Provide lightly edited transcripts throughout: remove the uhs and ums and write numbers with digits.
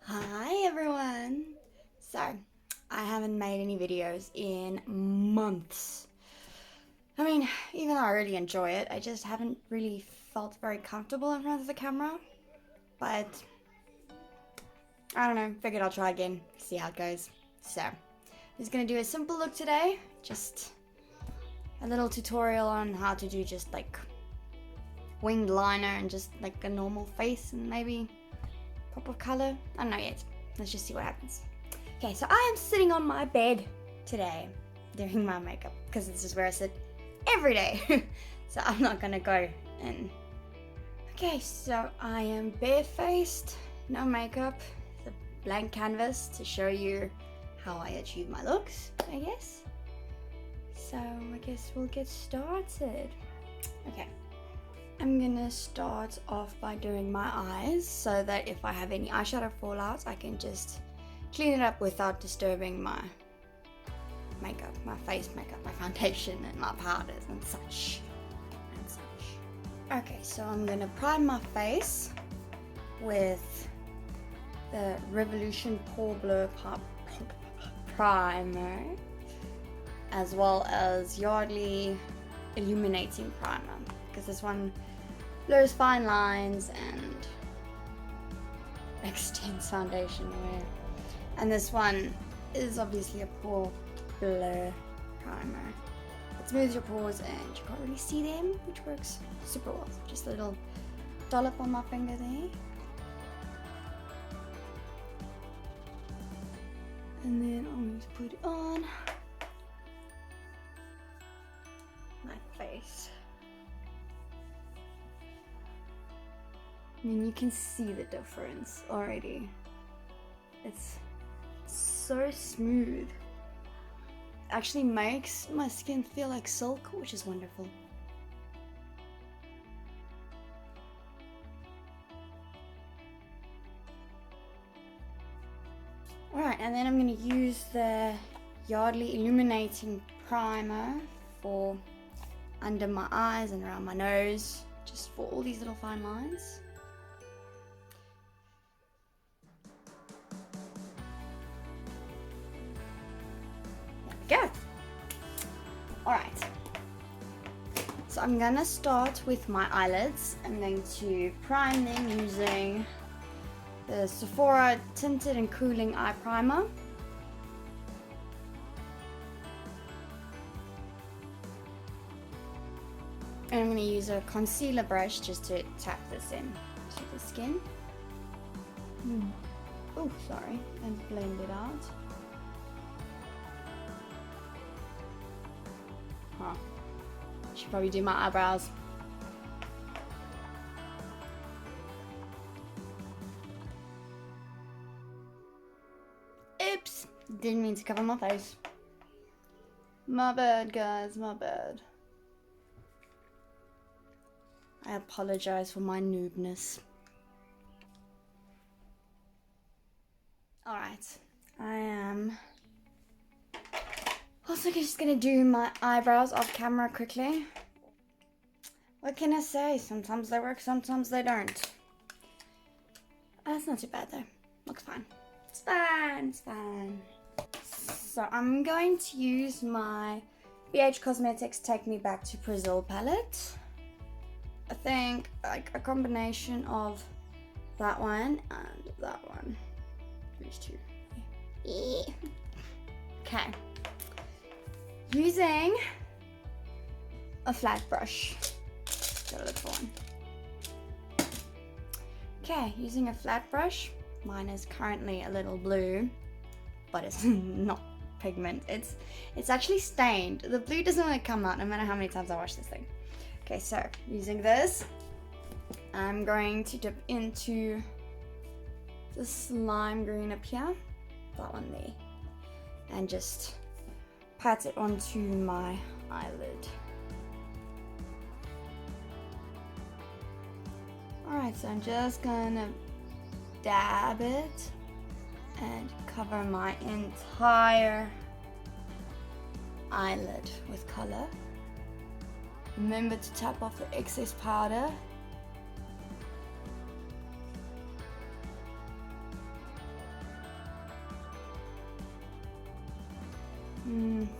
Hi everyone! So, I haven't made any videos in months. I mean, even though I really enjoy it, I just haven't really felt very comfortable in front of the camera. But, I don't know, figured I'll try again, see how it goes. So, I'm just gonna do a simple look today. Just a little tutorial on how to do just like winged liner and just like a normal face and maybe pop of color. I don't know yet. Let's just see what happens. Okay, so I am sitting on my bed today doing my makeup because this is where I sit every day. So I'm not gonna go in. Okay, so I am barefaced, no makeup, the blank canvas to show you how I achieve my looks, I guess. So I guess we'll get started. Okay. I'm gonna start off by doing my eyes so that if I have any eyeshadow fallout, I can just clean it up without disturbing my makeup, my face makeup, my foundation and my powders and such. Okay, so I'm gonna prime my face with the Revolution Pore Blur Primer, as well as Yardley Illuminating Primer, because this one blurs fine lines and extends foundation wear. And this one is obviously a pore blur primer. It smooths your pores and you can't really see them, which works super well. Just a little dollop on my finger there. And then I'm going to put it on my face. I mean, you can see the difference already. It's so smooth. It actually makes my skin feel like silk, which is wonderful. Alright, and then I'm going to use the Yardley Illuminating Primer for under my eyes and around my nose, just for all these little fine lines. Go. Alright, so I'm gonna start with my eyelids. I'm going to prime them using the Sephora Tinted and Cooling Eye Primer. And I'm going to use a concealer brush just to tap this in to the skin. Oh, sorry, and blend it out. Huh. Should probably do my eyebrows. Oops! Didn't mean to cover my face. My bad, guys, my bad. I apologize for my noobness. Alright, I am also just gonna do my eyebrows off camera quickly. What can I say? Sometimes they work, sometimes they don't. That's not too bad though. Looks fine. It's fine, it's fine. So I'm going to use my BH Cosmetics Take Me Back to Brazil palette. I think like a combination of that one and that one. These two. Okay. Using a flat brush. Got a little one. Okay, using a flat brush. Mine is currently a little blue, but it's not pigment. It's actually stained. The blue doesn't want to come out no matter how many times I wash this thing. Okay, so using this, I'm going to dip into the slime green up here, that one there, and just pat it onto my eyelid. Alright, so I'm just gonna dab it and cover my entire eyelid with color. Remember to tap off the excess powder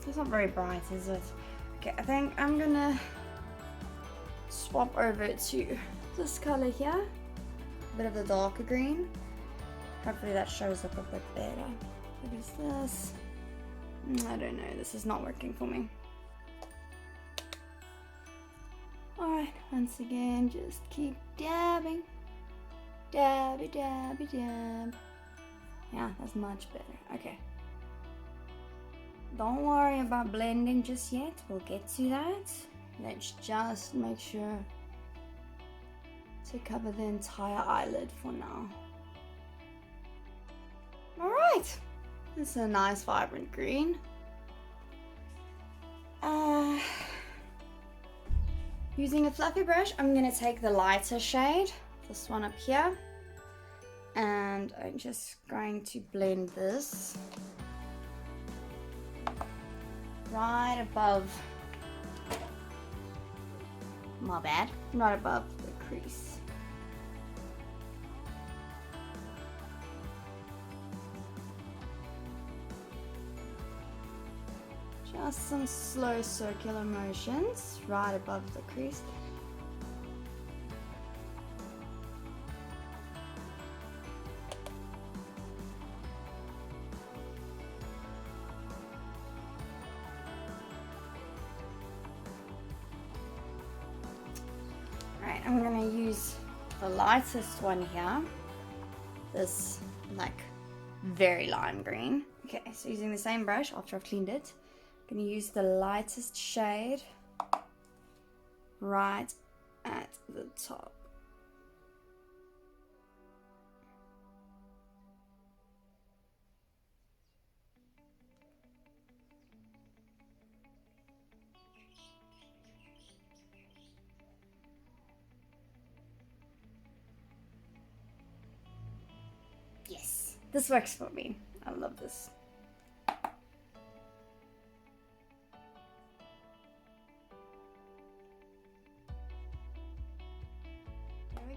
It's not very bright, is it? Okay, I think I'm gonna swap over to this color here. A bit of the darker green. Hopefully that shows up a bit better. What is this? I don't know, this is not working for me. Alright, once again, just keep dabbing. Dabby, dabby, dab. Yeah, that's much better. Okay. Don't worry about blending just yet. We'll get to that. Let's just make sure to cover the entire eyelid for now. Alright. This is a nice vibrant green. Using a fluffy brush, I'm going to take the lighter shade, this one up here, and I'm just going to blend this right above, my bad, right above the crease. Just some slow circular motions right above the crease. Right, I'm gonna use the lightest one here. This like very lime green. Okay, so using the same brush after I've cleaned it. I'm going to use the lightest shade right at the top. Yes, this works for me. I love this.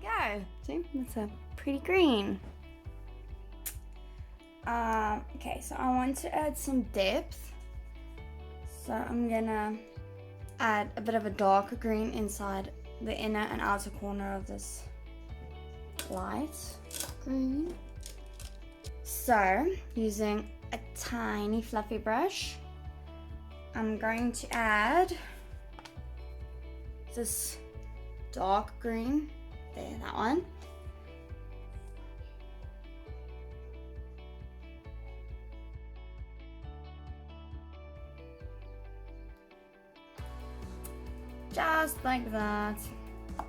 Go. See, that's a pretty green. Okay, so I want to add some depth. So I'm gonna add a bit of a darker green inside the inner and outer corner of this light green. So using a tiny fluffy brush, I'm going to add this dark green. There, that one. Just like that.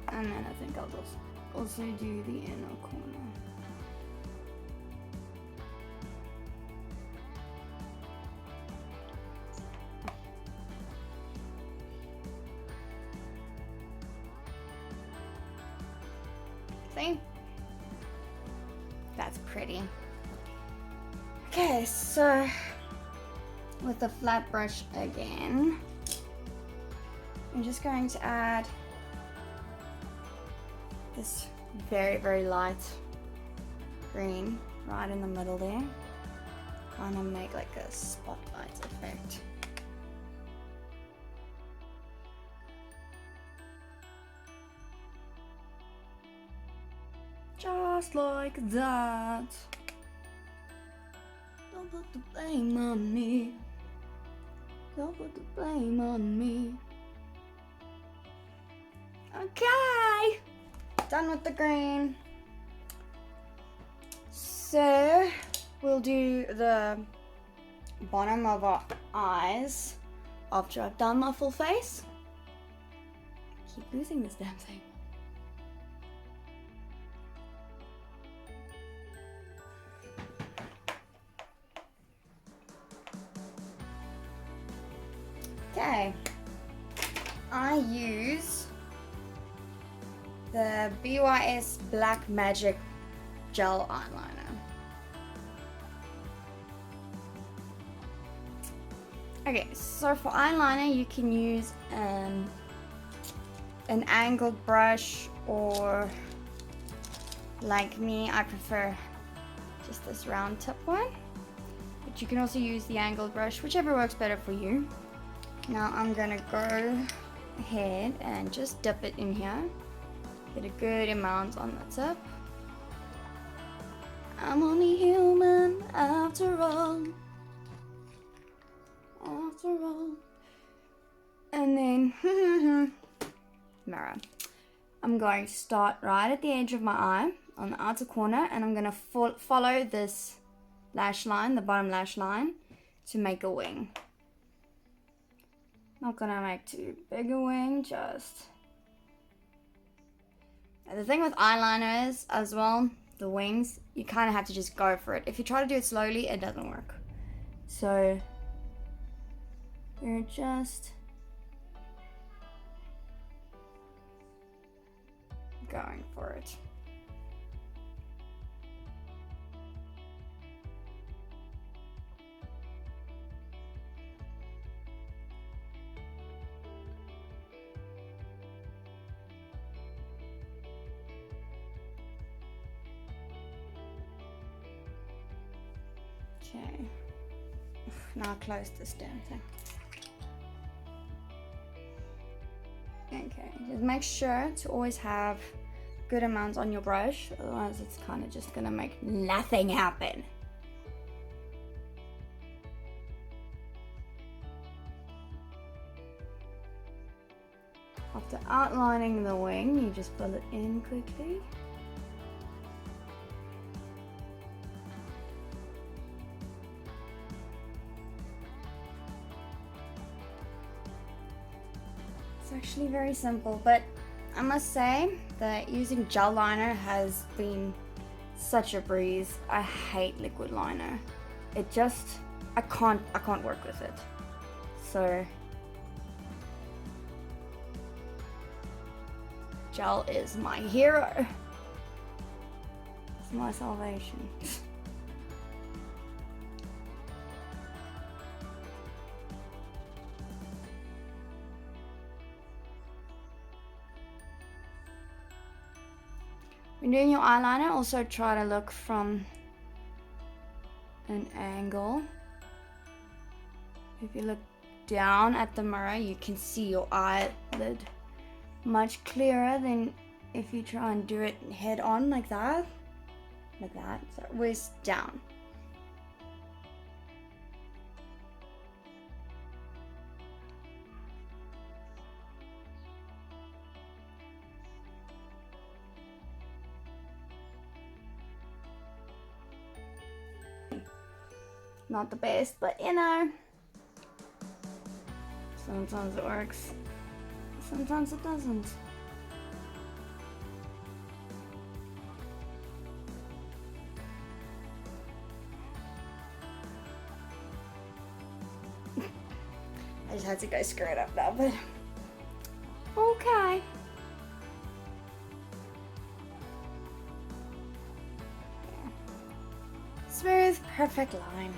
And then I think I'll just also do the inner corner. See? That's pretty. Okay, so with the flat brush again, I'm just going to add this very, very light green right in the middle there. Kind of make like a spotlight effect. Just like that. Don't put the blame on me. Don't put the blame on me. Okay, done with the green. So we'll do the bottom of our eyes after I've done my full face. I keep losing this damn thing. Okay, I use the BYS Black Magic Gel Eyeliner. Okay, so for eyeliner you can use an angled brush, or like me, I prefer just this round tip one. but you can also use the angled brush, whichever works better for you. Now I'm gonna go ahead and just dip it in here. Get a good amount on the tip. I'm only human after all. After all. And then, mirror. I'm going to start right at the edge of my eye on the outer corner, and I'm going to follow this lash line, the bottom lash line, to make a wing. Not going to make too big a wing, just... And the thing with eyeliner is, as well, the wings, you kind of have to just go for it. If you try to do it slowly, it doesn't work. So, you're just going for it. Okay, now close this damn thing. Okay, just make sure to always have good amounts on your brush, otherwise it's kind of just gonna make nothing happen. After outlining the wing, you just fill it in quickly. It's actually very simple, but I must say that using gel liner has been such a breeze. I hate liquid liner. It just, I can't work with it. So gel is my hero. It's my salvation. When doing your eyeliner, also try to look from an angle. If you look down at the mirror, you can see your eyelid much clearer than if you try and do it head on like that. Like that, so always down. Not the best, but you know, sometimes it works, sometimes it doesn't. I just had to go screw it up now, but okay. Smooth, perfect line.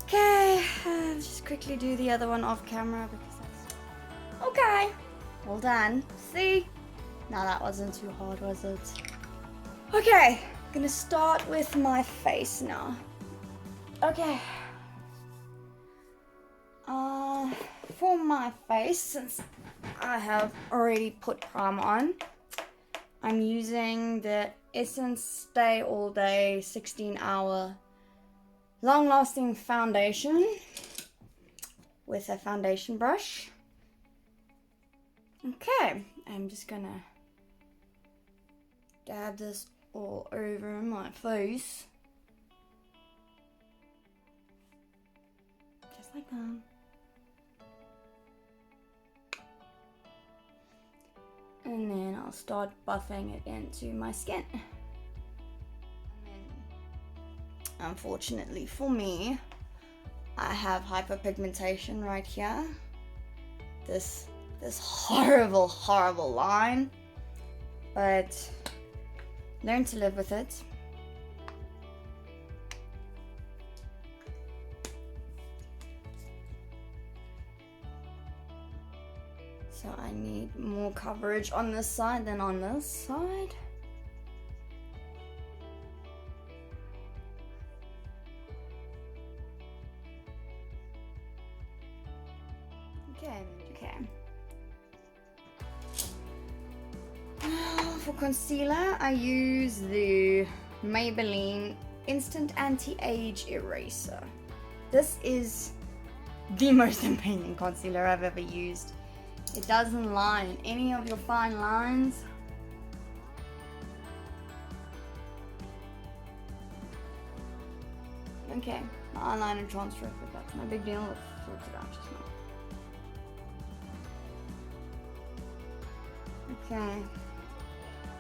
Okay, just quickly do the other one off camera because that's okay. Well done. See? Now that wasn't too hard, was it? Okay, I'm gonna start with my face now. Okay. For my face, since I have already put primer on, I'm using the Essence Stay All Day 16-hour long-lasting foundation with a foundation brush. Okay, I'm just gonna dab this all over my face. Just like that. And then I'll start buffing it into my skin. And then, unfortunately for me, I have hyperpigmentation right here. This horrible, horrible line. But learn to live with it. So I need more coverage on this side than on this side. for concealer, I use the Maybelline Instant Anti-Age Eraser. This is the most amazing concealer I've ever used. It doesn't line any of your fine lines. Okay, my eyeliner transfer, but that's no big deal. Let's sort it out just now. Okay,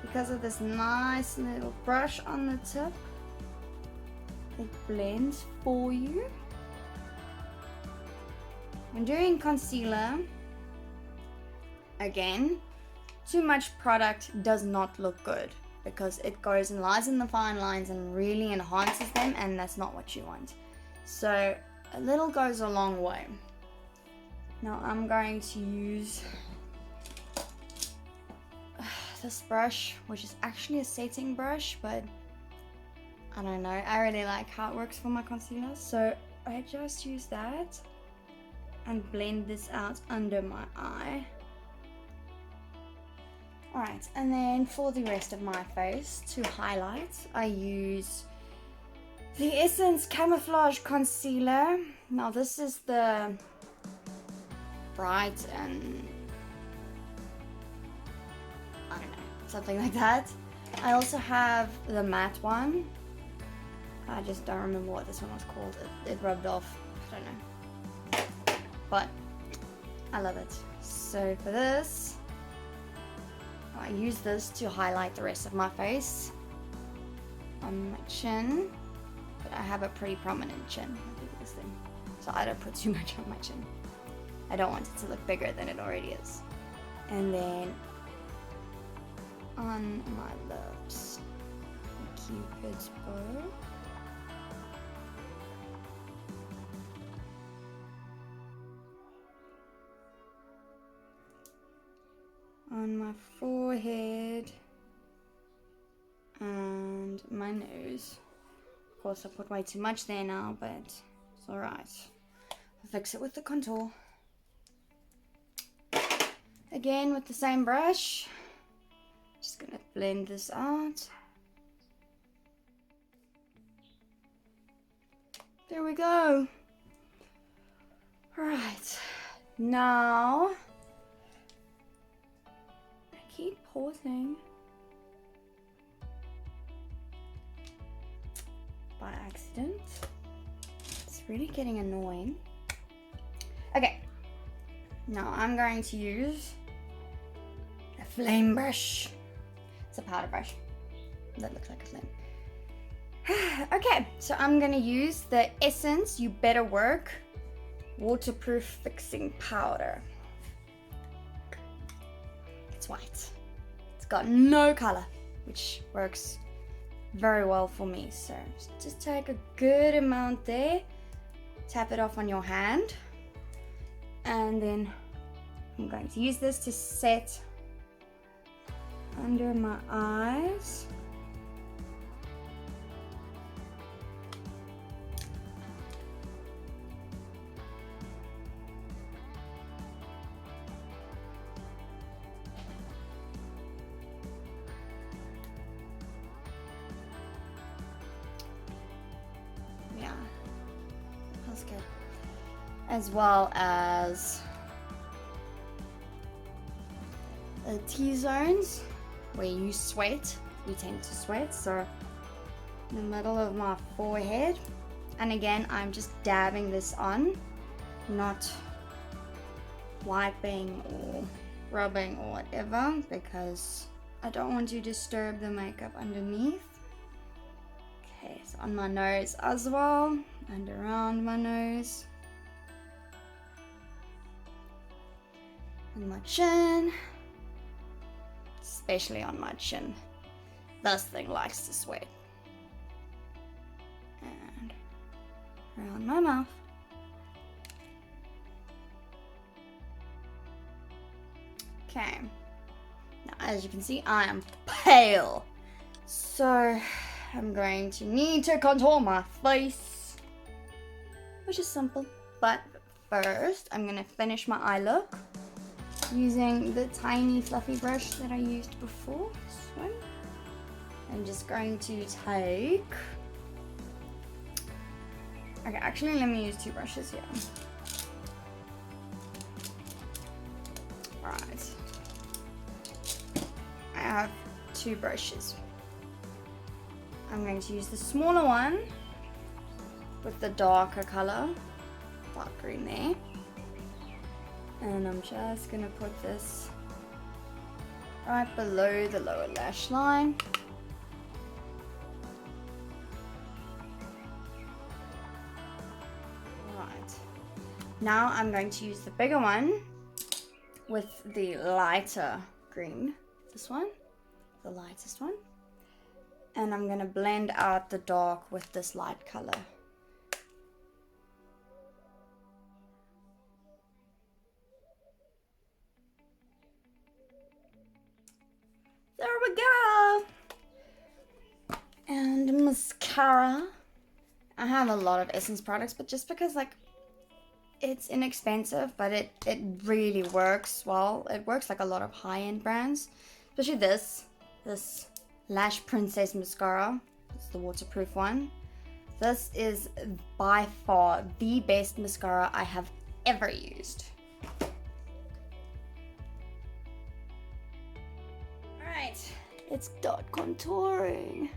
because of this nice little brush on the tip, it blends for you. When doing concealer, again, too much product does not look good because it goes and lies in the fine lines and really enhances them, and that's not what you want. So a little goes a long way. Now I'm going to use this brush, which is actually a setting brush, but I don't know, I really like how it works for my concealer, so I just use that and blend this out under my eye. Alright, and then for the rest of my face to highlight, I use the Essence Camouflage Concealer. Now this is the bright and I don't know, something like that. I also have the matte one. I just don't remember what this one was called. It rubbed off, I don't know. But I love it. So for this, I use this to highlight the rest of my face on my chin, but I have a pretty prominent chin, the biggest thing, so I don't put too much on my chin. I don't want it to look bigger than it already is. And then on my lips, Cupid's bow. On my forehead and my nose. Of course, I put way too much there now, but it's alright. I'll fix it with the contour. Again, with the same brush. Just gonna blend this out. There we go. Alright, now keep pausing by accident. It's really getting annoying. Okay, now I'm going to use a flame brush. It's a powder brush that looks like a flame. Okay, so I'm gonna use the Essence You Better Work Waterproof Fixing Powder. White. It's got no color, which works very well for me. So just take a good amount there, tap it off on your hand, and then I'm going to use this to set under my eyes. Good. As well as the T-zones where you sweat, you tend to sweat, so in the middle of my forehead. And again, I'm just dabbing this on, not wiping or rubbing or whatever, because I don't want to disturb the makeup underneath. Okay, so on my nose as well, and around my nose, and my chin, especially on my chin. This thing likes to sweat. And around my mouth. Okay, now as you can see, I am pale, so I'm going to need to contour my face, which is simple, but first I'm going to finish my eye look. using the tiny fluffy brush that I used before, this one. I'm just going to take, okay, actually let me use two brushes here. Alright, I have two brushes. I'm going to use the smaller one with the darker color, dark green there. And I'm just going to put this right below the lower lash line. Right. Now I'm going to use the bigger one with the lighter green. This one, the lightest one. And I'm going to blend out the dark with this light color. There we go. And mascara. I have a lot of Essence products, but just because like it's inexpensive, but it really works well. It works like a lot of high-end brands, especially this Lash Princess mascara. It's the waterproof one. This is by far the best mascara I have ever used. Alright, let's start contouring.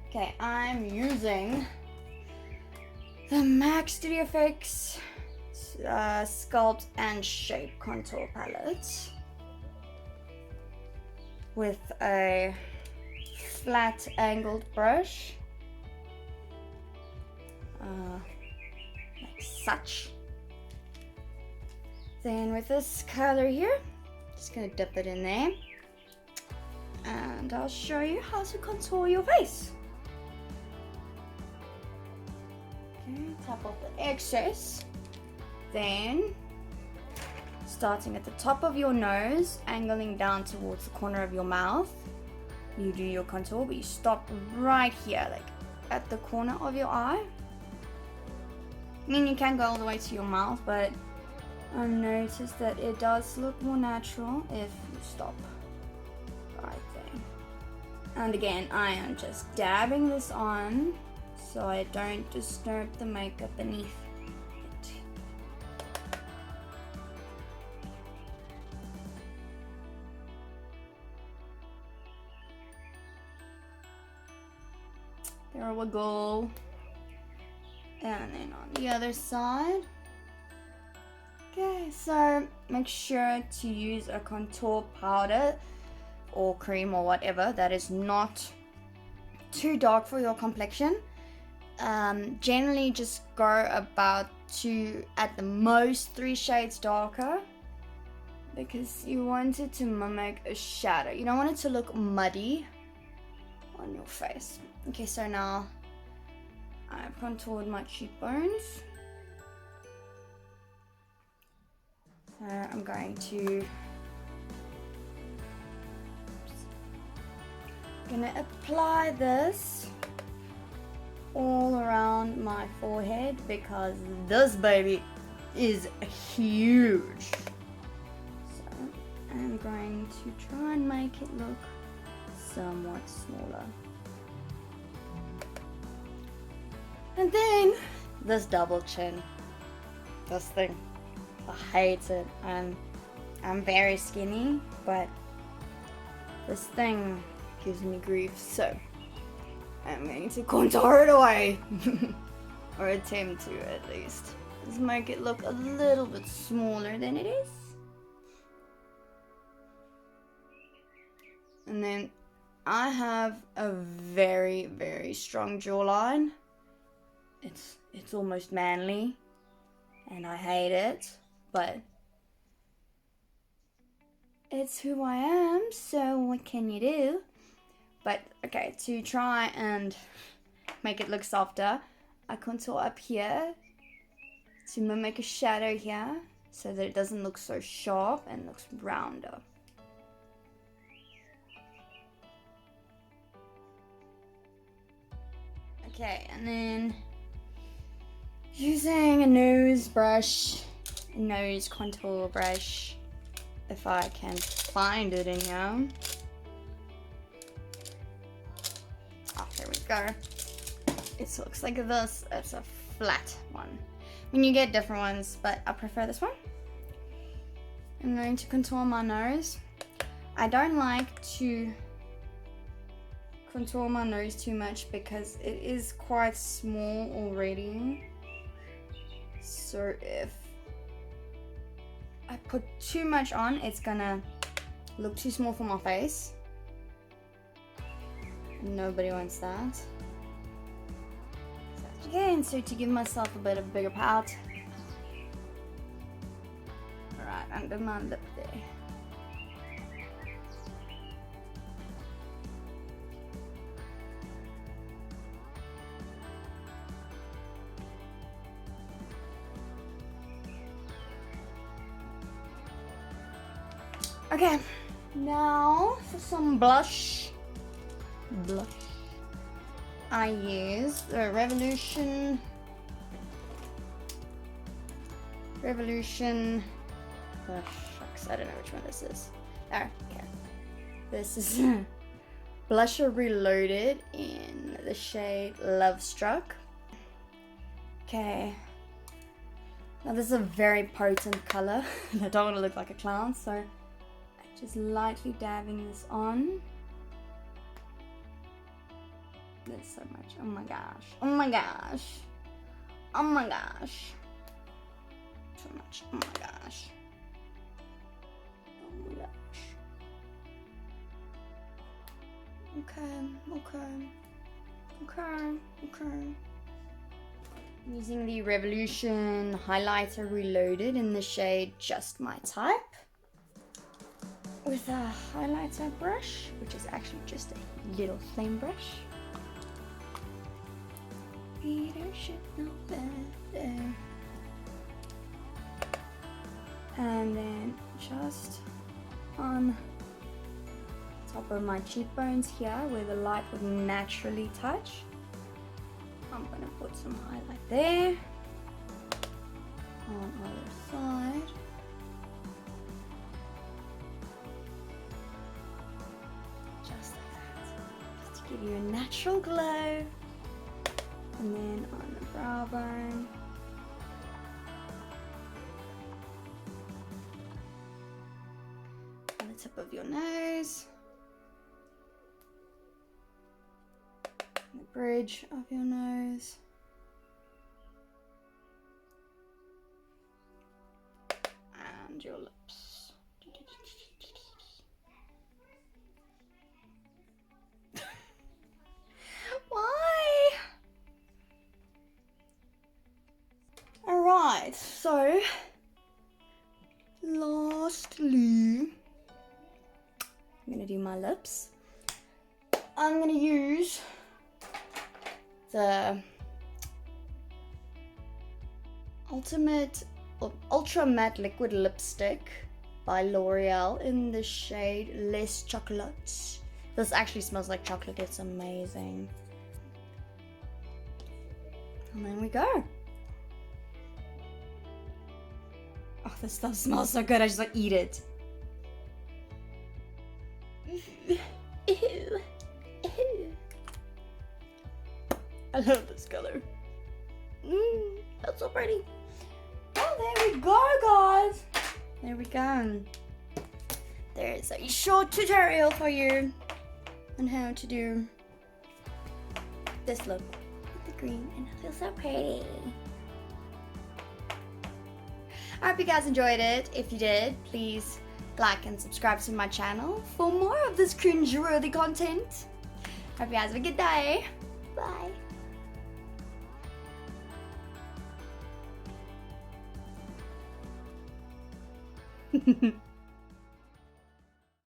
Okay, I'm using the MAC Studio Fix Sculpt and Shape Contour Palette with a flat angled brush, like such. Then with this color here, just gonna dip it in there, and I'll show you how to contour your face. Okay, tap off the excess. Then, starting at the top of your nose, angling down towards the corner of your mouth, you do your contour, but you stop right here, like at the corner of your eye. I mean, you can go all the way to your mouth, but I've noticed that it does look more natural if you stop right there. And again, I am just dabbing this on so I don't disturb the makeup beneath it. There we go. And then on the other side. Okay, so make sure to use a contour powder or cream or whatever that is not too dark for your complexion. Generally just go about 2, at the most 3 shades darker, because you want it to mimic a shadow. You don't want it to look muddy on your face. Okay, so now I've contoured my cheekbones. So I'm going to apply this all around my forehead because this baby is huge. So I'm going to try and make it look somewhat smaller. And then this double chin, this thing, I hate it. I'm very skinny, but this thing gives me grief, so I'm going to contour it away. Or attempt to, at least. Just make it look a little bit smaller than it is. And then I have a very, very strong jawline. It's almost manly, and I hate it, but it's who I am, so what can you do? But okay, to try and make it look softer, I contour up here to mimic a shadow here so that it doesn't look so sharp and looks rounder. Okay, and then using a nose brush, nose contour brush if I can find it in here. Oh, there we go. It looks like this. It's a flat one. I mean, you get different ones, but I prefer this one. I'm going to contour my nose. I don't like to contour my nose too much because it is quite small already. So if I put too much on, it's gonna look too small for my face. Nobody wants that. Again, so to give myself a bit of a bigger pout, right under my lip there. Okay, now for some blush. I use the Revolution. Oh shucks, I don't know which one this is. Oh, okay. This is Blusher Reloaded in the shade Love Struck. Okay. Now this is a very potent color. I don't want to look like a clown, so I'm just lightly dabbing this on. There's so much. Oh my gosh. Oh my gosh. Oh my gosh. Too much. Oh my gosh. Oh my gosh. Okay. I'm using the Revolution Highlighter Reloaded in the shade Just My Type. With a highlighter brush, which is actually just a little flame brush. Peter should know better. And then just on top of my cheekbones here, where the light would naturally touch, I'm gonna put some highlight there. On the other side. Just like that. Just to give you a natural glow. And then on the brow bone. On the tip of your nose. On the bridge of your nose. And your lips. Why? Alright, so lastly, I'm gonna do my lips. I'm gonna use the Ultra Matte Liquid Lipstick by L'Oreal in the shade Les Chocolate. This actually smells like chocolate, it's amazing. And then we go. Oh, this stuff smells so good, I just like eat it. Ew. Ew. I love this color. That's so pretty. Oh, there we go, guys. There we go. There's a short tutorial for you on how to do this look with the green, and it feels so pretty. I hope you guys enjoyed it. If you did, please like and subscribe to my channel for more of this cringe-worthy content. Hope you guys have a good day. Bye.